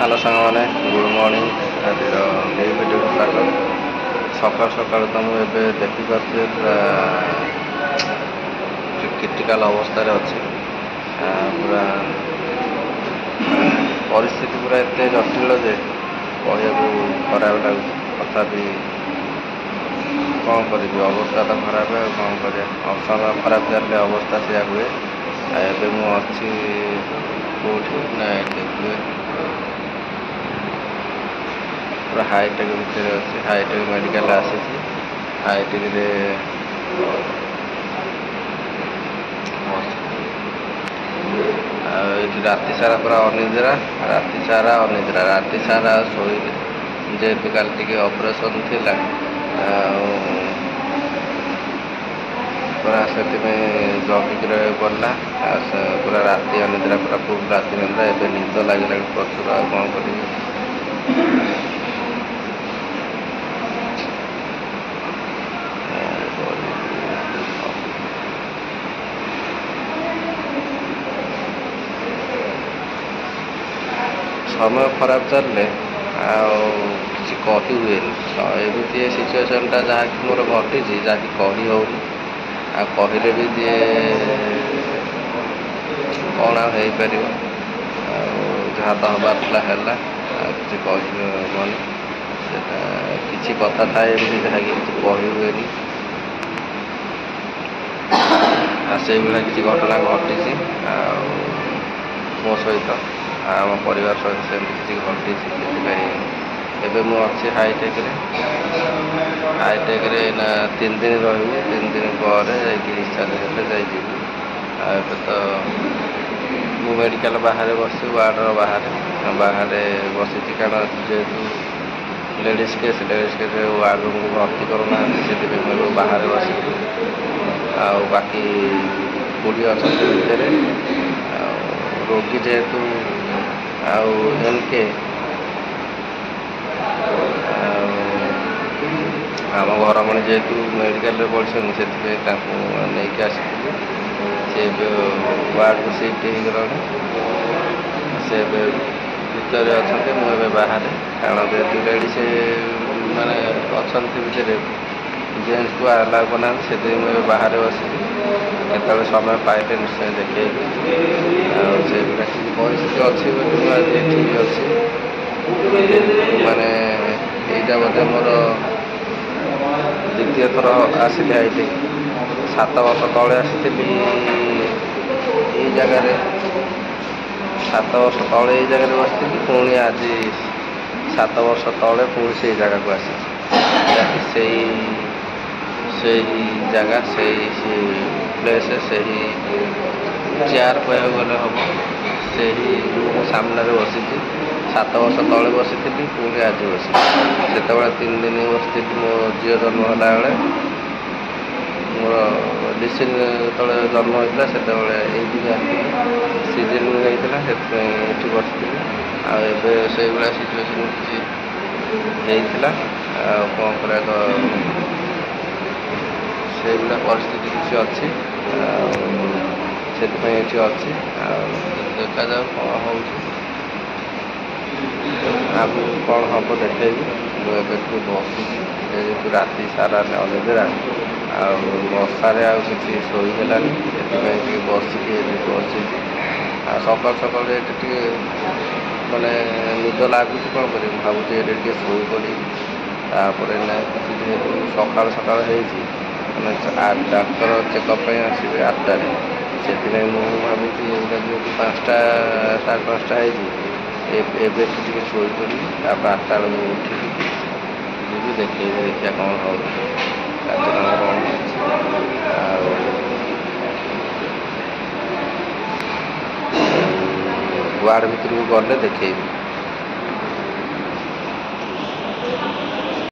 Hello सांग good morning आज new video स्वागत सकाल सकाल तो मुझे देखिपे पूरा क्रिटिकल अवस्था अच्छी पूरा परिस्थिति पूरा एत जटिल जे कहू खराब लगुच तथापि कौन करी अवस्था तो खराब है कौन कर समय खराब चलते अवस्था से हुए एवं मुझे कौटी ना देखिए पूरा हाईटेक भितर अच्छे हाईटेक मेडिकल आसी हाईटेक राति सारा पूरा अनिद्रा राति सारा शोल जेहेतु कल टी ऑपरेशन थिला पूरा से जगिक रहा पड़ा पूरा राति अनिद्रा पूरा फुल राति अनिद्रा एवं निद लगे प्रचुर कौन कर समय खराब चलने किसी कही हुए एमती सिचुएसनटा जहाँकि मोर घटी जहाँकि कही हो कहले भी जी कौन हो पार जहाँ तो हबार है किसी कहनी किसी कथा था एमती जहाँकि किसी कही हुए से किसी घटना घटी मो सहित आम परिवार सहित सेमती किसी घटी से मुझे हाईटेक ना 3 दिन रही 3 दिन पर डिस्चार्ज हेल्ले जाइए तो मु मेडिकल बाहर बस वार्डर बाहर बसी कारण जेहेतु लेडीज केस वार्ड रूम को भर्ती करूना से बाहर बस बाकी बुढ़ी अच्छा भितर रोगी जेहेतु एनके आम घर मणि जेहेतु मेडिकल पढ़ी से नहीं आसी सी वार्ड को सिफ्ट हो गला से भर अच्छा मुझे बाहर कारण जेहेतु लेडीज माने अच्छा भितर जेन्ट्स को अलाउ करना से मुझे बाहर बस केत समय पाइले निश्चय देखे से परिस्थिति अच्छी ठीक अच्छी माने यहीटा बोधे मोर द्वितीय थर आसिली आईटी 7 वर्ष तले आसी ये जगह 7 वर्ष तले ये जगह बस पुणी आज 7 वर्ष तले पुणी से जगह को आसी से जगह से प्लेस से चेयर कह गले हम से सामने बसी 7 वर्ष तले बसी पुणी आज बस से 3 दिन बस मो झील जन्म है बेले मोर डिसीन तले जन्म होता से सीजन होता ये बसी से भाया सिचुएसन किसी कौन कर से परिस्थिति किसी अच्छी से अच्छी देखा जाऊ कौन हो आगे कौन हम देखेबी मुझे बसी जेहेतु राति सारा अनिद्रा आशार किसी शोलानी से बसिकी बसी सकाल सकाल ये माने निद लगुच कौन कर भावुँ ये शो पड़ी तापर ना किसी जेहेतु सकाल सकाल डाक्तर चेकअप आसवे 8टार से भावी जेहतु 5टा 5:30 एवं टे शो पड़ी 8टा बेलू उठिकी जी देखे देखिए कौन हो वार्ड भितर को गले देखेबी।